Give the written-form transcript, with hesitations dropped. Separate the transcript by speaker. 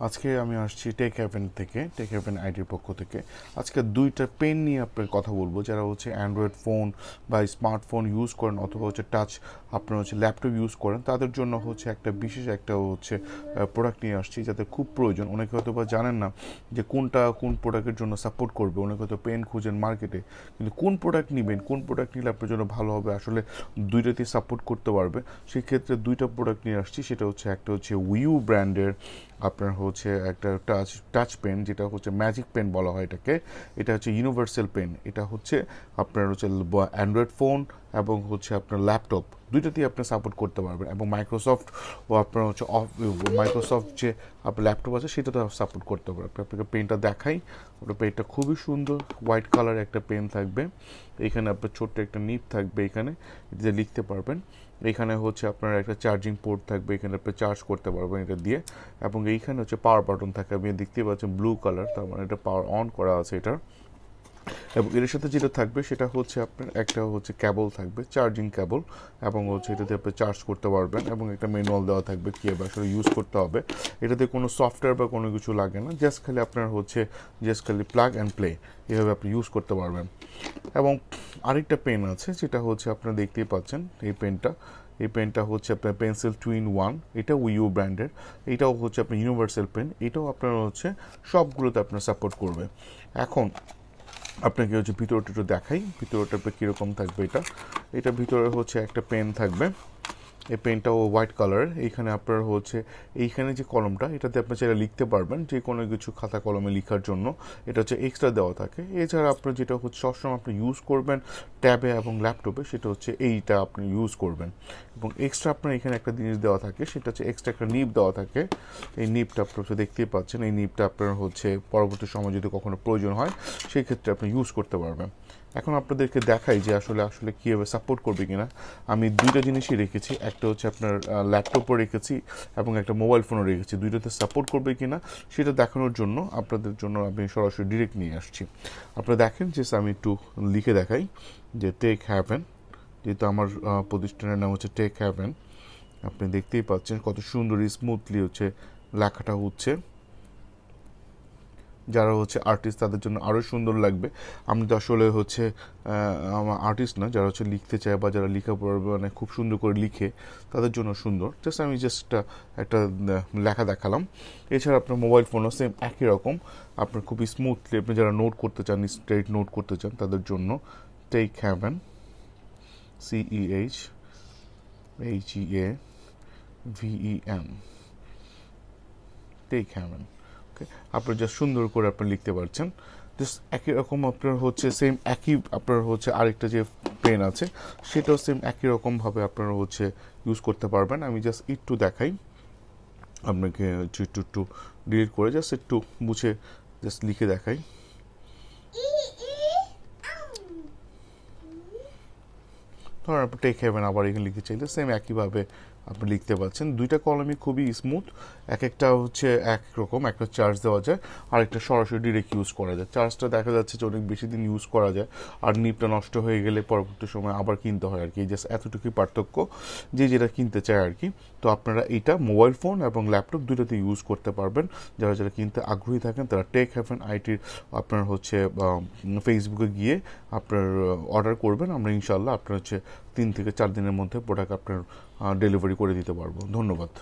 Speaker 1: আজকে আমি আসছি টেক হ্যাভেন থেকে, টেক হ্যাভেন আইডির পক্ষ থেকে। আজকে দুইটা পেন নিয়ে আপনার কথা বলবো, যারা হচ্ছে অ্যান্ড্রয়েড ফোন বা স্মার্টফোন ইউজ করেন অথবা হচ্ছে টাচ আপনার হচ্ছে ল্যাপটপ ইউজ করেন, তাদের জন্য হচ্ছে একটা বিশেষ একটা হচ্ছে প্রোডাক্ট নিয়ে আসছি, যাদের খুব প্রয়োজন। অনেকে হয়তো বা জানেন না যে কোনটা কোন প্রোডাক্টের জন্য সাপোর্ট করবে। অনেকে হয়তো পেন খুঁজেন মার্কেটে, কিন্তু কোন প্রোডাক্ট নেবেন, কোন প্রোডাক্ট নিলে আপনার জন্য ভালো হবে, আসলে দুইটাতেই সাপোর্ট করতে পারবে। সেক্ষেত্রে দুইটা প্রোডাক্ট নিয়ে আসছি। সেটা হচ্ছে একটা হচ্ছে উইউ ব্র্যান্ডের আপনার হচ্ছে একটা টাচ পেন, যেটা হচ্ছে ম্যাজিক পেন বলা হয় এটাকে। এটা হচ্ছে ইউনিভার্সাল পেন। এটা হচ্ছে আপনার হচ্ছে অ্যান্ড্রয়েড ফোন এবং হচ্ছে আপনার ল্যাপটপ দুইটাতেই আপনি সাপোর্ট করতে পারবেন, এবং মাইক্রোসফট ও আপনার হচ্ছে মাইক্রোসফট যে আপনার ল্যাপটপ আছে সেটাতে সাপোর্ট করতে পারবেন। আপনাকে পেনটা দেখাই। আপনার পেনটা খুবই সুন্দর, হোয়াইট কালারের একটা পেন থাকবে। এখানে আপনার ছোট্ট একটা নিপ থাকবে, এখানে এটাতে লিখতে পারবেন। এখানে হচ্ছে আপনার একটা চার্জিং পোর্ট থাকবে, এখানে আপনি চার্জ করতে পারবেন এটা দিয়ে। এবং এইখানে হচ্ছে পাওয়ার বাটন থাকে, আপনি দেখতে পাচ্ছেন ব্লু কালার, তার মানে এটা পাওয়ার অন করা আছে এটা। এবং এর সাথে যেটা থাকবে সেটা হচ্ছে আপনার একটা হচ্ছে ক্যাবল থাকবে, চার্জিং ক্যাবল, এবং হচ্ছে এটাতে আপনি চার্জ করতে পারবেন। এবং একটা ম্যানুয়াল দেওয়া থাকবে কীভাবে আসলে ইউজ করতে হবে। এটাতে কোনো সফটওয়্যার বা কোনো কিছু লাগে না, জাস্ট খালি আপনার হচ্ছে প্লাগ অ্যান্ড প্লে, এভাবে আপনি ইউজ করতে পারবেন। এবং আরেকটা পেন আছে, যেটা হচ্ছে আপনারা দেখতেই পাচ্ছেন এই পেনটা হচ্ছে আপনার পেন্সিল 2 in 1। এটা উইউ ব্র্যান্ডের। এটাও হচ্ছে আপনার ইউনিভার্সাল পেন। এটাও আপনার হচ্ছে সবগুলোতে আপনার সাপোর্ট করবে। এখন আপনাকে হচ্ছে ভিতরটা একটু দেখাই, ভিতরটা কীরকম থাকবে। এটা ভিতরে হচ্ছে একটা পেন থাকবে। এই পেনটাও হোয়াইট কালার। এইখানে আপনার হচ্ছে এইখানে যে কলমটা, এটাতে আপনি চাইলে লিখতে পারবেন, যে কোনো কিছু খাতা কলমে লেখার জন্য এটা হচ্ছে এক্সট্রা দেওয়া থাকে। এছাড়া আপনার যেটা হচ্ছে সবসময় আপনি ইউজ করবেন ট্যাবে এবং ল্যাপটপে, সেটা হচ্ছে এইটা আপনি ইউজ করবেন। এবং এক্সট্রা আপনার এখানে একটা জিনিস দেওয়া থাকে, সেটা হচ্ছে এক্সট্রা একটা নিব দেওয়া থাকে। এই নিবটা আপনার হচ্ছে দেখতেই পাচ্ছেন। এই নিবটা আপনার হচ্ছে পরবর্তী সময় যদি কখনো প্রয়োজন হয় সেই ক্ষেত্রে আপনি ইউজ করতে পারবেন। এখন আপনাদেরকে দেখাই যে আসলে কীভাবে সাপোর্ট করবে কিনা। আমি দুইটা জিনিসই রেখেছি, একটা হচ্ছে আপনার ল্যাপটপও রেখেছি এবং একটা মোবাইল ফোনও রেখেছি। দুইটাতে সাপোর্ট করবে কিনা সেটা দেখানোর জন্য আপনাদের জন্য আমি সরাসরি ডিরেক্ট নিয়ে আসছি। আপনারা দেখেন যে আমি একটু লিখে দেখাই যে টেক হ্যাভেন, যেহেতু আমার প্রতিষ্ঠানের নাম হচ্ছে টেক হ্যাভেন। আপনি দেখতেই পাচ্ছেন কত সুন্দর স্মুথলি হচ্ছে লেখাটা হচ্ছে। যারা হচ্ছে আর্টিস্ট তাদের জন্য আরও সুন্দর লাগবে। আমি তো আসলে হচ্ছে আমার আর্টিস্ট না, যারা হচ্ছে লিখতে চায় বা যারা লেখাপড়া মানে খুব সুন্দর করে লিখে, তাদের জন্য সুন্দর। আমি একটা লেখা দেখালাম। এছাড়া আপনার মোবাইল ফোনও সেম একই রকম, আপনার খুবই স্মুথলি আপনি যারা নোট করতে চান, স্ট্রেট নোট করতে চান, তাদের জন্য tech haven, CEHAVEN, tech haven. আপনি জাস্ট সুন্দর করে আপনি লিখতে পারছেন। জাস্ট একই রকম আপনার হচ্ছে সেম একই আপনার হচ্ছে আরেকটা যে পেন আছে, সেটাও সেম একই রকমভাবে আপনারা হচ্ছে ইউজ করতে পারবেন। আমি জাস্ট একটু দেখাই আপনাকে, একটু ডিলিট করে জাস্ট একটু মুছে জাস্ট লিখে দেখাই। ধরেন আপনি টেক হ্যাভেন আবার এখানে লিখতে চাইলে সেম একইভাবে আপনি লিখতে পারছেন। দুইটা কলমই খুবই স্মুথ, এক একটা হচ্ছে এক রকম। একটা চার্জ দেওয়া যায়, আর একটা সরাসরি ডিরেক্ট ইউজ করা যায়। চার্জটা দেখা যাচ্ছে যে অনেক বেশি দিন ইউজ করা যায়, আর নিপটা নষ্ট হয়ে গেলে পরবর্তী সময় আবার কিনতে হয় আর কি। জাস্ট এতটুকুই পার্থক্য, যে যেটা কিনতে চায় আর কি। তো আপনারা এটা মোবাইল ফোন এবং ল্যাপটপ দুটোতে ইউজ করতে পারবেন। যারা যারা কিনতে আগ্রহী থাকেন তারা টেক হ্যাভেন আইটির আপনার হচ্ছে ফেসবুকে গিয়ে আপনার অর্ডার করবেন। আমরা ইনশাল্লাহ আপনার হচ্ছে 3 থেকে 4 দিনের মধ্যে প্রোডাক্ট আপনার ডেলিভারি করে দিতে পারবো। ধন্যবাদ।